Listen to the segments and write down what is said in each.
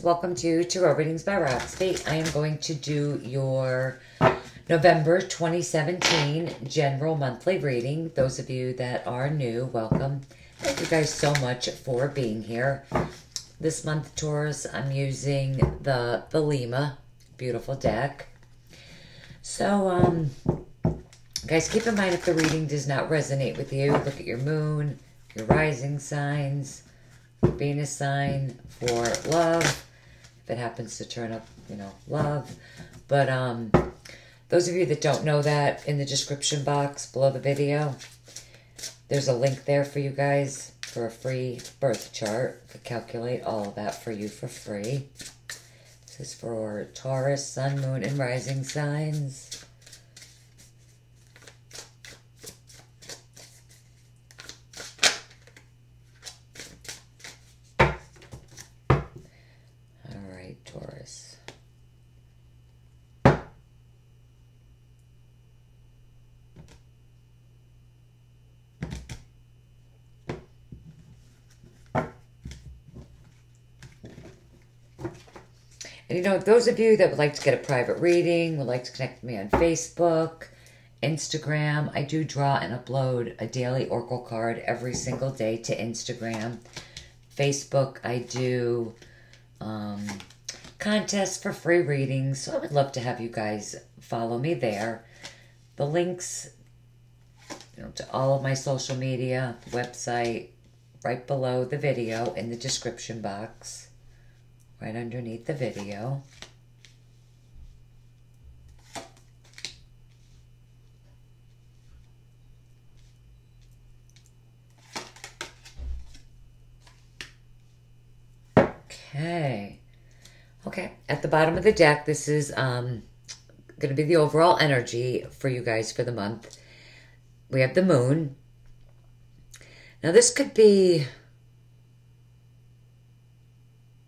Taurus, welcome to Tarot Readings by Roxby. I am going to do your November 2017 general monthly reading. Those of you that are new, welcome. Thank you guys so much for being here. This month, Taurus, I'm using the Lima, beautiful deck. So, guys, keep in mind if the reading does not resonate with you, look at your moon, your rising signs, Venus sign for love, if it happens to turn up, love. But those of you that don't know that, in the description box below the video, there's a link there for you guys for a free birth chart to calculate all of that for you for free. This is for Taurus, sun, moon, and rising signs. Taurus. And those of you that would like to get a private reading, would like to connect with me on Facebook, Instagram, I do draw and upload a daily oracle card every single day to Instagram. Facebook, I do contests for free readings, so I would love to have you guys follow me there. The links to all of my social media, website, right below the video in the description box, right underneath the video. Okay, at the bottom of the deck, this is going to be the overall energy for you guys for the month. We have the moon. Now, this could be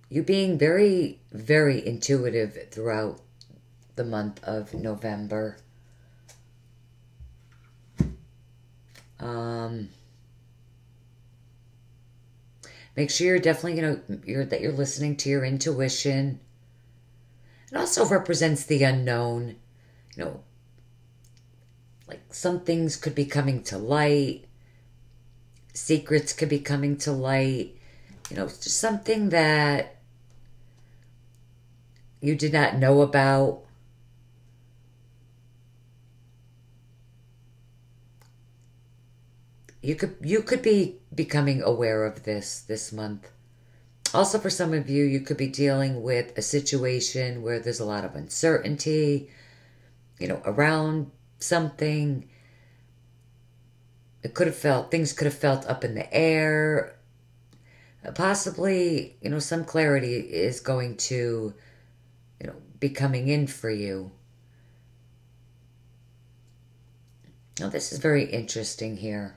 you being very, very intuitive throughout the month of November. Make sure you're definitely, that you're listening to your intuition. It also represents the unknown. Like some things could be coming to light. Secrets could be coming to light. Just something that you did not know about. You could be becoming aware of this month. Also, for some of you, you could be dealing with a situation where there's a lot of uncertainty, around something. Things could have felt up in the air. Possibly, some clarity is going to, be coming in for you. Now, this is very interesting here.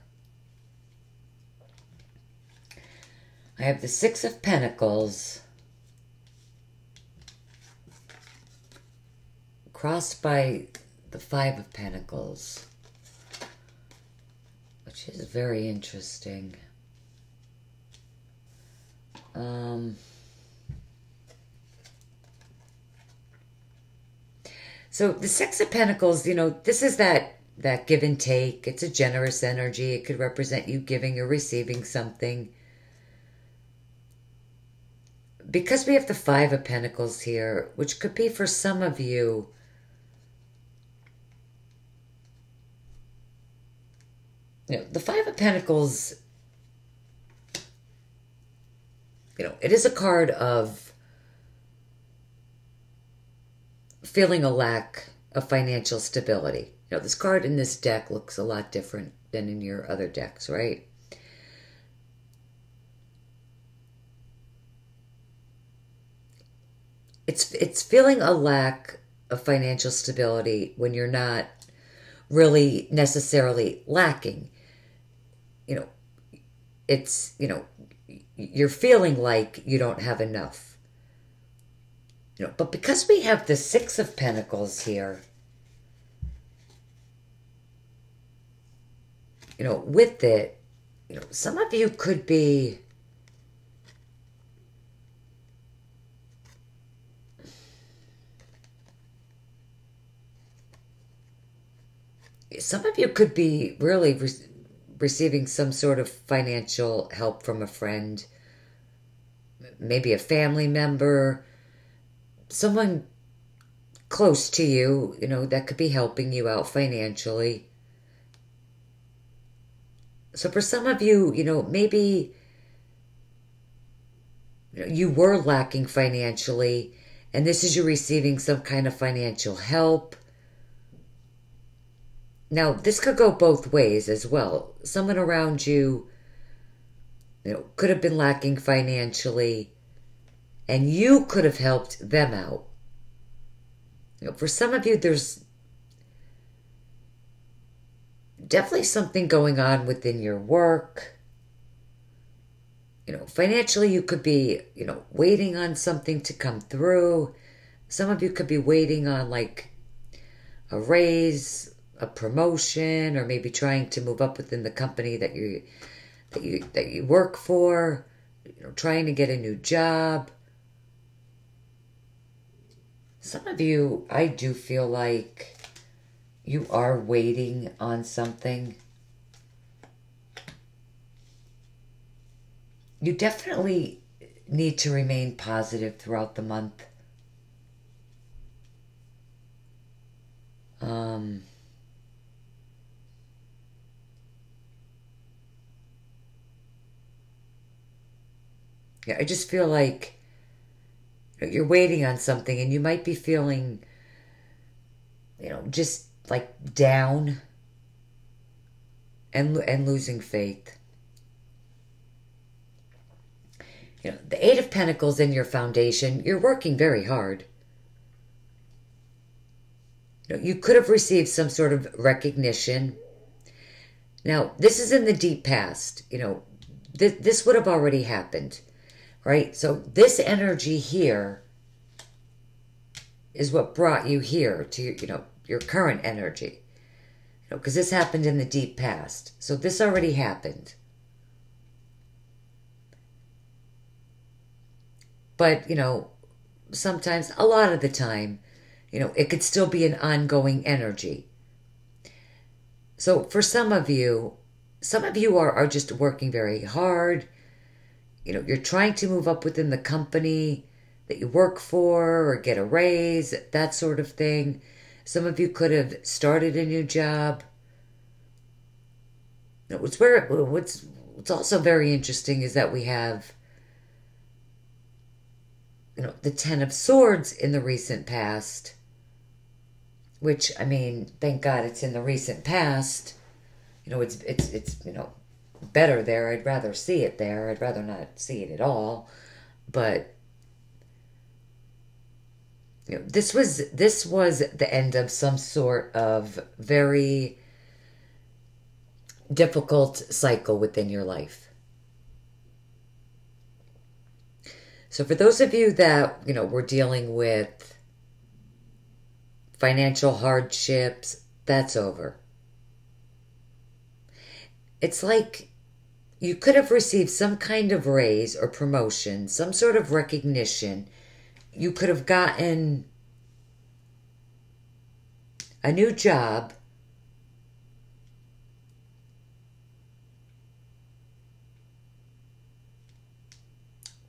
I have the Six of Pentacles crossed by the Five of Pentacles, which is very interesting. So the Six of Pentacles, this is that give and take. It's a generous energy. It could represent you giving or receiving something. Because we have the Five of Pentacles here, which could be for some of you, the Five of Pentacles, it is a card of feeling a lack of financial stability. This card in this deck looks a lot different than in your other decks, right? It's feeling a lack of financial stability when you're not really necessarily lacking. It's, you're feeling like you don't have enough. But because we have the Six of Pentacles here, with it, some of you could be some of you could be really receiving some sort of financial help from a friend, maybe a family member, someone close to you, that could be helping you out financially. So for some of you, maybe you were lacking financially, and this is you receiving some kind of financial help. Now, this could go both ways as well. Someone around you, could have been lacking financially, and you could have helped them out. For some of you, there's definitely something going on within your work. Financially, you could be, waiting on something to come through. Some of you could be waiting on like a raise, a promotion, or maybe trying to move up within the company that you work for, trying to get a new job. Some of you, I do feel like you are waiting on something. You definitely need to remain positive throughout the month. Yeah, I just feel like you're waiting on something and you might be feeling, just like down and losing faith. The Eight of Pentacles in your foundation, you're working very hard. You could have received some sort of recognition. Now, this is in the deep past. This would have already happened, right? So this energy here is what brought you here to, your current energy. Because this happened in the deep past. So this already happened. But, sometimes, a lot of the time, it could still be an ongoing energy. So for some of you are just working very hard. You're trying to move up within the company that you work for or get a raise, that sort of thing. Some of you could have started a new job. What's also very interesting is that we have the Ten of Swords in the recent past, which, I mean, thank God it's in the recent past. It's better there. I'd rather see it there. I'd rather not see it at all. But this was the end of some sort of very difficult cycle within your life. So for those of you that, were dealing with financial hardships, that's over. It's like you could have received some kind of raise or promotion, some sort of recognition. You could have gotten a new job.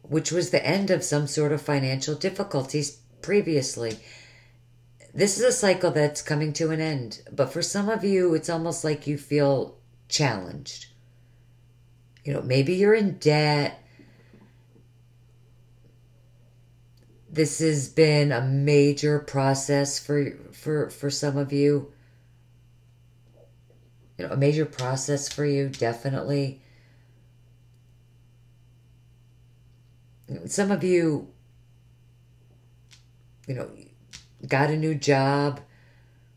Which was the end of some sort of financial difficulties previously. This is a cycle that's coming to an end. But for some of you, it's almost like you feel challenged. Maybe you're in debt. This has been a major process for some of you. A major process for you, definitely. Some of you, got a new job.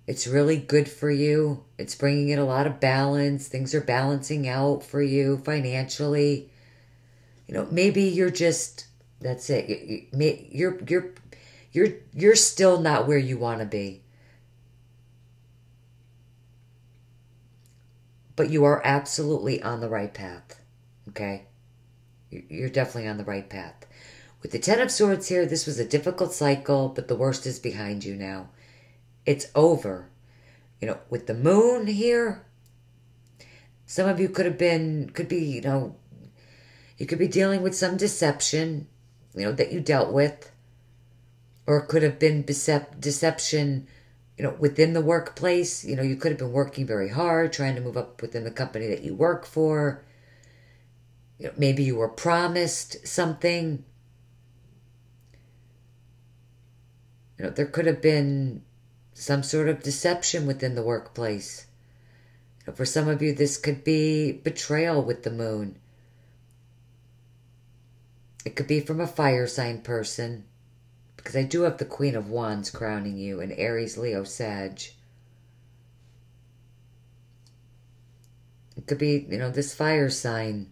It's really good for you. It's bringing in a lot of balance. Things are balancing out for you financially. Maybe you're just, that's it. You're still not where you want to be. But you are absolutely on the right path. Okay? You're definitely on the right path. With the Ten of Swords here, this was a difficult cycle, but the worst is behind you now. It's over. With the moon here, some of you could be, you could be dealing with some deception, that you dealt with, or it could have been deception, within the workplace. You could have been working very hard, trying to move up within the company that you work for. Maybe you were promised something. There could have been some sort of deception within the workplace. For some of you, this could be betrayal with the moon. It could be from a fire sign person, because I do have the Queen of Wands crowning you in Aries, Leo, Sag. It could be, this fire sign.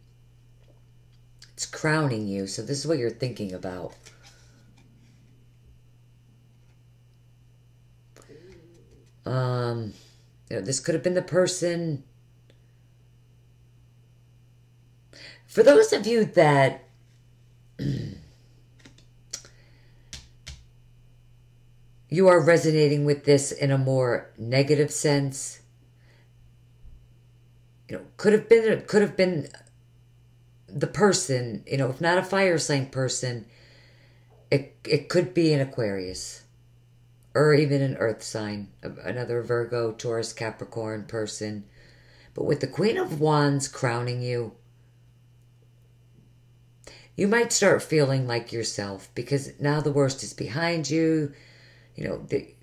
It's crowning you, so this is what you're thinking about. This could have been the person. For those of you that you are resonating with this in a more negative sense, could have been the person, if not a fire sign person, it could be an Aquarius. Or even an earth sign, another Virgo, Taurus, Capricorn person. But with the Queen of Wands crowning you, you might start feeling like yourself, because now the worst is behind you. This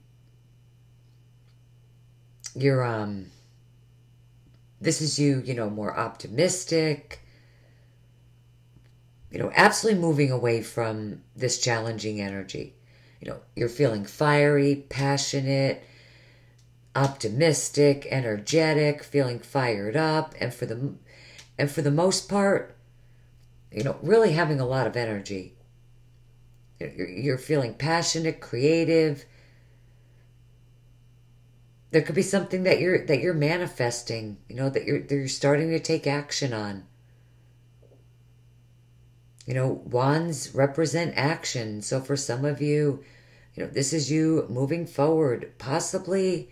is you, more optimistic. Absolutely moving away from this challenging energy. You're feeling fiery, passionate, optimistic, energetic, feeling fired up, and for the most part, really having a lot of energy. You're feeling passionate, creative. There could be something that you're manifesting, that you're starting to take action on. Wands represent action. So for some of you, this is you moving forward, possibly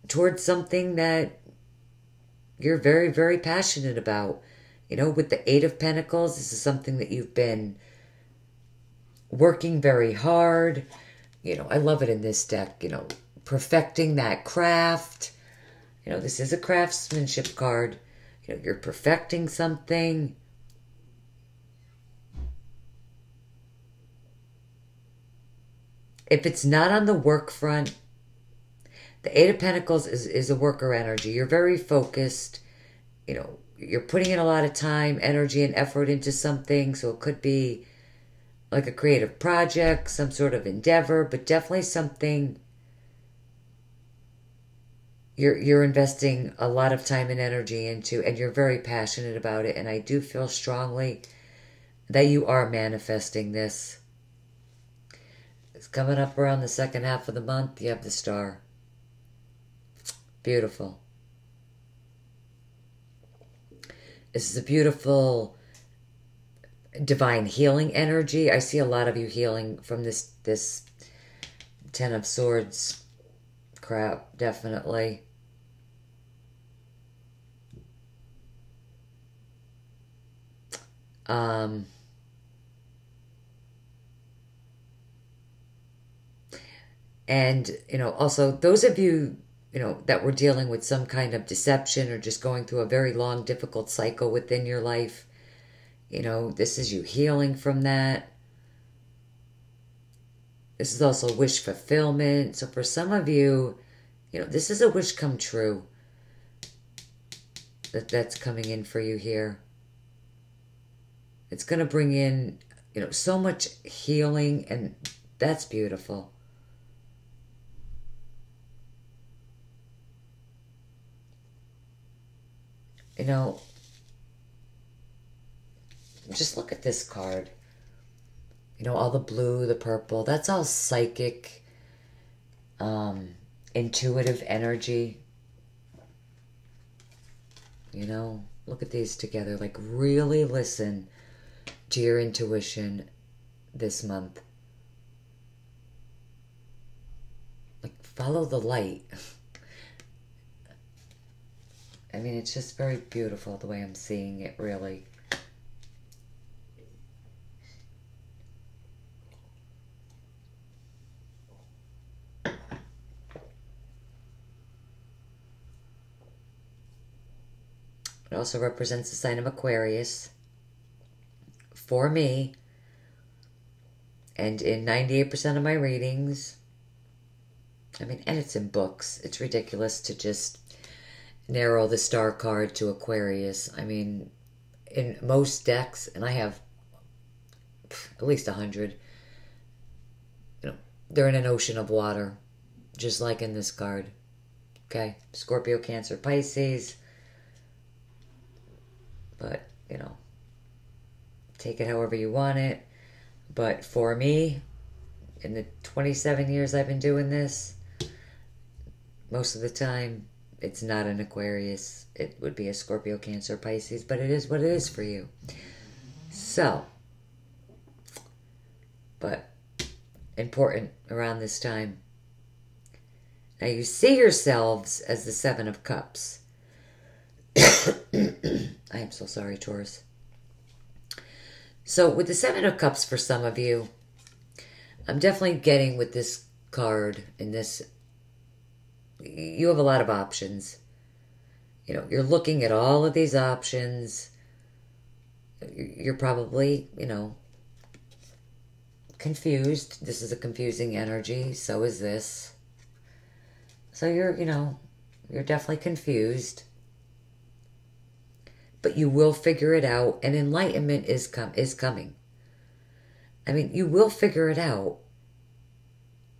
towards something that you're very, very passionate about. With the Eight of Pentacles, this is something that you've been working very hard. I love it in this deck, perfecting that craft. This is a craftsmanship card. You're perfecting something. If it's not on the work front, the Eight of Pentacles is a worker energy. You're very focused. You're putting in a lot of time, energy, and effort into something. So it could be like a creative project, some sort of endeavor, but definitely something you're investing a lot of time and energy into, and you're very passionate about it. And I do feel strongly that you are manifesting this. It's coming up around the second half of the month. You have the Star. Beautiful. This is a beautiful divine healing energy. I see a lot of you healing from this Ten of Swords crap, definitely. And, also those of you, that were dealing with some kind of deception or just going through a very long, difficult cycle within your life, this is you healing from that. This is also wish fulfillment. So for some of you, this is a wish come true that's coming in for you here. It's going to bring in, so much healing, and that's beautiful. Just look at this card. All the blue, the purple, that's all psychic, intuitive energy. Look at these together. Like, really listen to your intuition this month. Like, follow the light. I mean, it's just very beautiful the way I'm seeing it, really. It also represents the sign of Aquarius for me. And in 98% of my readings, I mean, and it's in books. It's ridiculous to just narrow the star card to Aquarius. I mean, in most decks, and I have at least 100, they're in an ocean of water, just like in this card. Okay? Scorpio, Cancer, Pisces. But, take it however you want it. But for me, in the 27 years I've been doing this, most of the time, it's not an Aquarius. It would be a Scorpio, Cancer, Pisces, but it is what it is for you. So, but important around this time. Now you see yourselves as the Seven of Cups. I am so sorry, Taurus. So with the Seven of Cups for some of you, I'm definitely getting with this card in this, you have a lot of options. You're looking at all of these options. You're probably, confused. This is a confusing energy. So is this. So you're definitely confused. But you will figure it out, and enlightenment is coming. I mean, you will figure it out,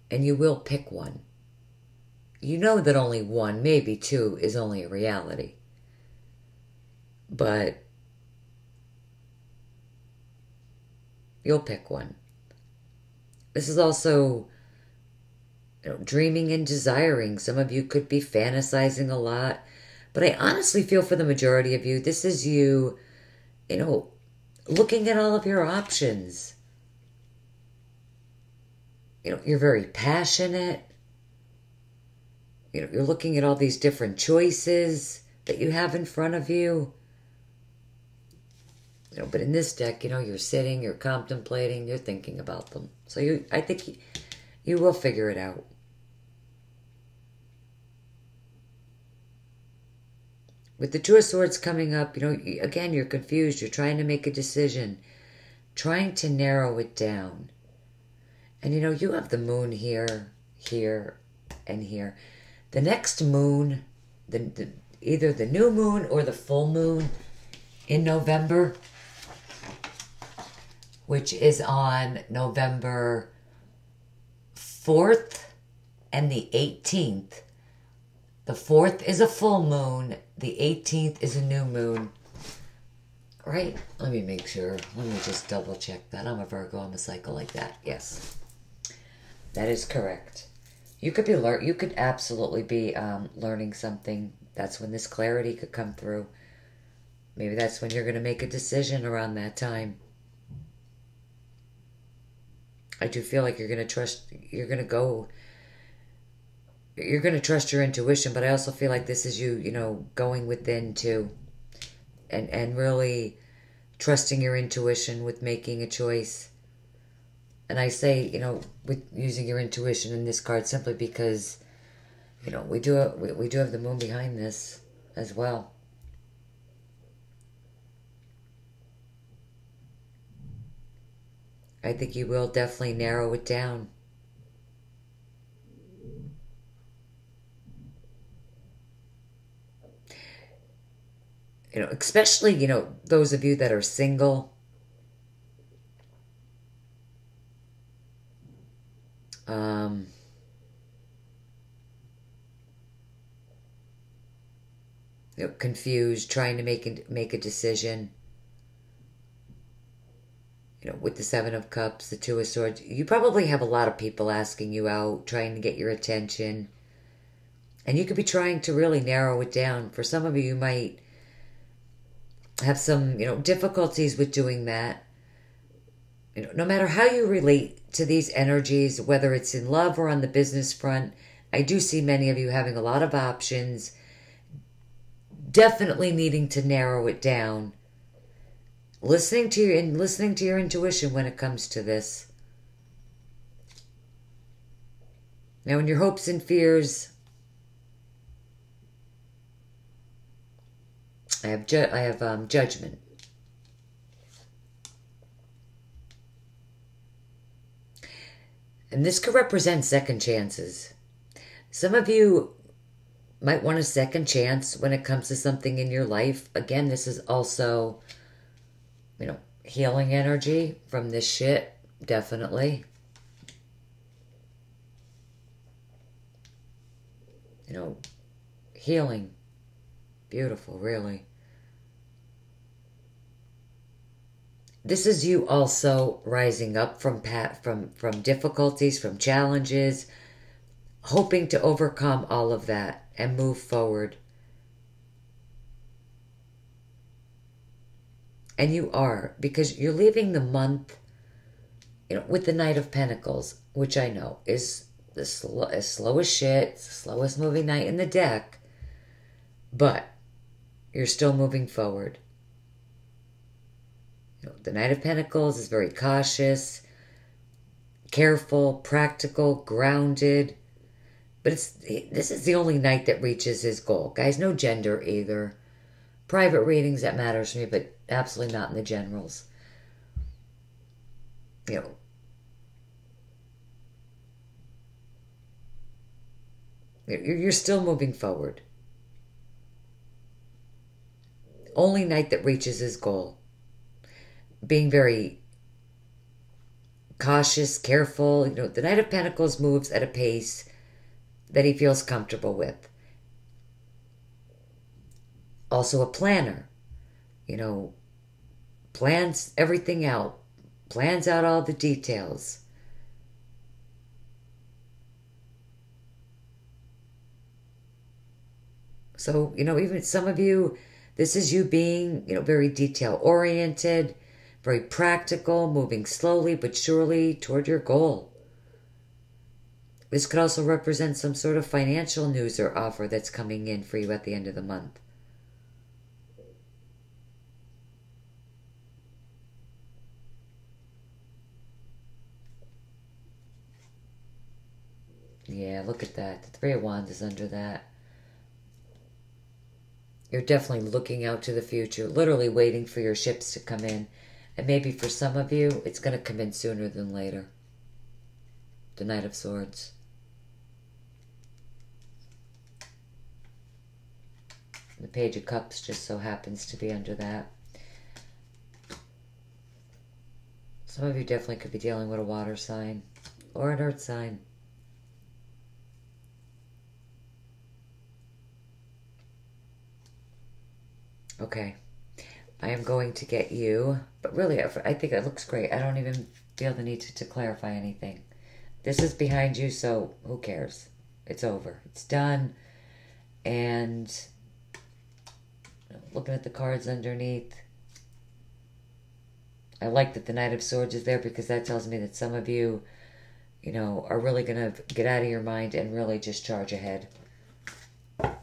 and you will pick one. You know that only one, maybe two, is only a reality. But you'll pick one. This is also, dreaming and desiring. Some of you could be fantasizing a lot. But I honestly feel for the majority of you, this is you, looking at all of your options. You're very passionate. You're looking at all these different choices that you have in front of you. But in this deck, you're sitting, you're contemplating, you're thinking about them. So I think you will figure it out. With the Two of Swords coming up, again, you're confused. You're trying to make a decision, trying to narrow it down. And, you have the moon here, here, and here. The next moon, either the new moon or the full moon in November, which is on November 4th and the 18th. The 4th is a full moon. The 18th is a new moon. Right? Let me make sure. Let me just double check that. I'm a Virgo. I'm a cycle like that. Yes. That is correct. You could absolutely be learning something. That's when this clarity could come through. Maybe that's when you're going to make a decision around that time. I do feel like you're going to trust your intuition, but I also feel like this is you, going within too. And really trusting your intuition with making a choice. And I say, with using your intuition in this card simply because, we do have the moon behind this as well. I think you will definitely narrow it down. Especially, those of you that are single. Confused, trying to make a decision. With the Seven of Cups, the Two of Swords, you probably have a lot of people asking you out, trying to get your attention. And you could be trying to really narrow it down. For some of you, you might have some, difficulties with doing that. No matter how you relate to these energies, whether it's in love or on the business front, I do see many of you having a lot of options, definitely needing to narrow it down. Listening to your intuition when it comes to this. Now, in your hopes and fears, I have judgment. And this could represent second chances. Some of you might want a second chance when it comes to something in your life. Again, this is also, healing energy from this shit, definitely. Healing. Beautiful, really. This is you also rising up from difficulties, from challenges, hoping to overcome all of that and move forward. And you are, because you're leaving the month, with the Knight of Pentacles, which I know is as slow as shit. It's the slowest moving knight in the deck. But you're still moving forward. The Knight of Pentacles is very cautious, careful, practical, grounded. But this is the only knight that reaches his goal. Guys, no gender either. Private readings, that matters to me, but absolutely not in the generals. You're still moving forward. Only knight that reaches his goal. Being very cautious, careful. The Knight of Pentacles moves at a pace that he feels comfortable with. Also a planner. Plans everything out. Plans out all the details. So, even some of you, this is you being, very detail-oriented, very practical, moving slowly but surely toward your goal. This could also represent some sort of financial news or offer that's coming in for you at the end of the month. Yeah, look at that. The Three of Wands is under that. You're definitely looking out to the future, literally waiting for your ships to come in. And maybe for some of you, it's going to come in sooner than later. The Knight of Swords. The Page of Cups just so happens to be under that. Some of you definitely could be dealing with a water sign or an earth sign. Okay, I am going to get you, but really, I think it looks great. I don't even feel the need to clarify anything. This is behind you, so who cares? It's over. It's done. And looking at the cards underneath, I like that the Knight of Swords is there because that tells me that some of you, are really going to get out of your mind and really just charge ahead.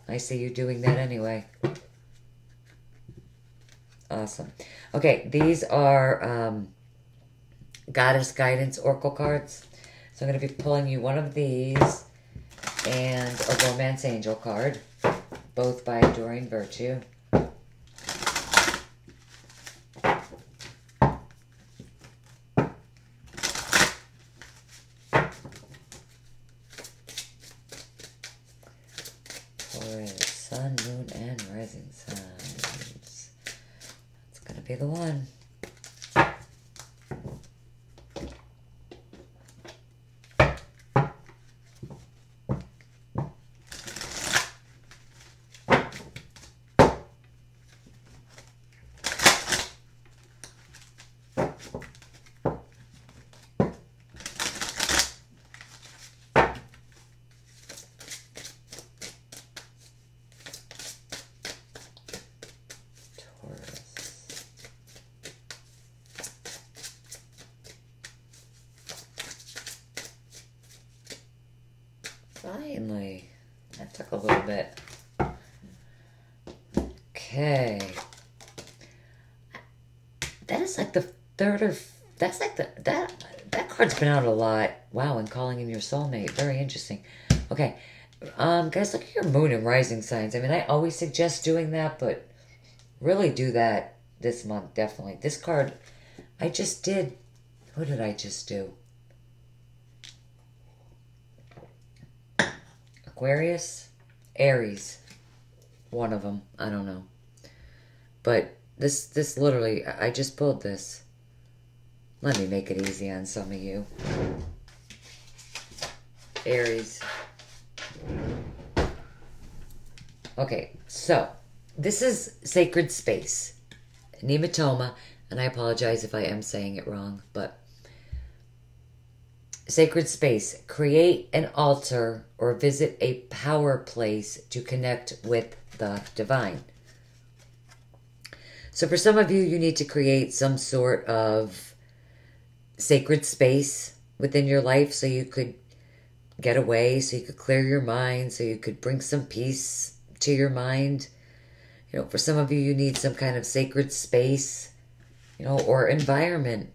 I see you doing that anyway. Awesome. Okay, these are Goddess Guidance Oracle cards. So I'm going to be pulling you one of these and a Romance Angel card, both by Enduring Virtue. Taurus, Sun, Moon, and Rising Signs. Be the one. Finally. That took a little bit. Okay. That is like the third or... That's like the... That card's been out a lot. Wow, and calling in your soulmate. Very interesting. Okay. Guys, look at your moon and rising signs. I mean, I always suggest doing that, but really do that this month, definitely. This card, I just did... Who did I just do? Aquarius? Aries. One of them. I don't know. But this literally, I just pulled this. Let me make it easy on some of you. Aries. Okay, so this is sacred space. Nematoma, and I apologize if I am saying it wrong, but sacred space. Create an altar or visit a power place to connect with the divine. So for some of you, you need to create some sort of sacred space within your life so you could get away, so you could clear your mind, so you could bring some peace to your mind. You know, for some of you, you need some kind of sacred space, you know, or environment.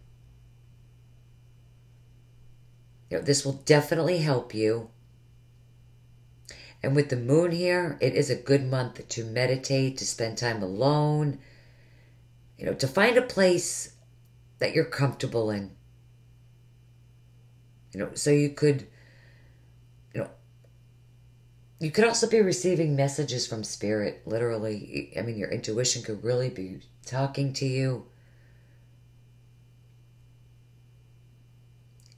You know, this will definitely help you. And with the moon here, it is a good month to meditate, to spend time alone, you know, to find a place that you're comfortable in. You know, so you could, you know, you could also be receiving messages from spirit, literally. I mean, your intuition could really be talking to you.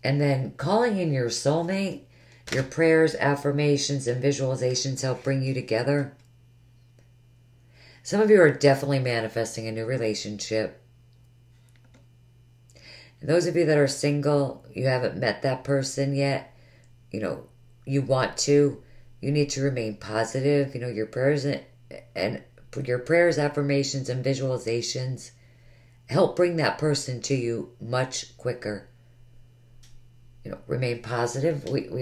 And then calling in your soulmate, your prayers, affirmations, and visualizations help bring you together. Some of you are definitely manifesting a new relationship. And those of you that are single, you haven't met that person yet, you know, you want to, you need to remain positive. You know, your prayers and your prayers, affirmations, and visualizations help bring that person to you much quicker. You know, remain positive. We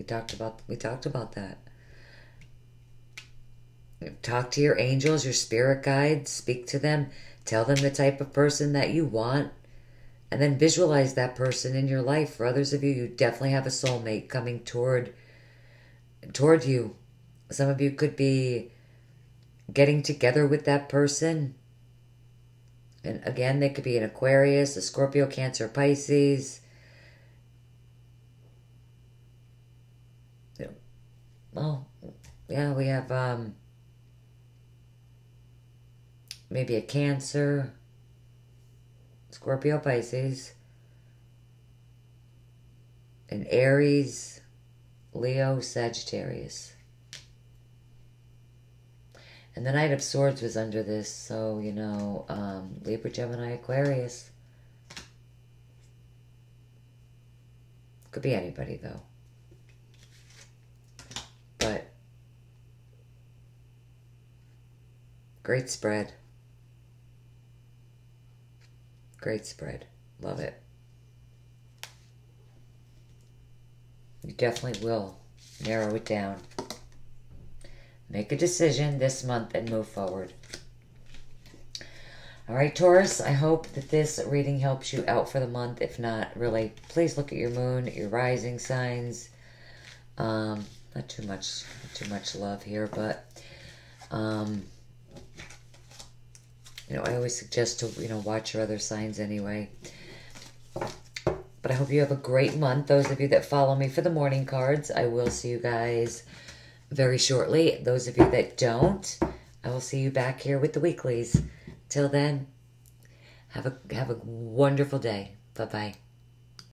talked about that. You know, talk to your angels, your spirit guides, speak to them, tell them the type of person that you want, and then visualize that person in your life. For others of you, you definitely have a soulmate coming toward you. Some of you could be getting together with that person. And again, they could be an Aquarius, a Scorpio, Cancer, Pisces. Well, yeah, we have maybe a Cancer, Scorpio, Pisces, an Aries, Leo, Sagittarius. And the Knight of Swords was under this, so, you know, Libra, Gemini, Aquarius. Could be anybody, though. But great spread. Great spread. Love it. You definitely will narrow it down. Make a decision this month and move forward. All right, Taurus, I hope that this reading helps you out for the month. If not, really, please look at your moon, your rising signs. Not too much love here, but you know, I always suggest to, you know, watch your other signs anyway. But I hope you have a great month. Those of you that follow me for the morning cards, I will see you guys very shortly. Those of you that don't, I will see you back here with the weeklies. Till then, have a wonderful day. Bye-bye.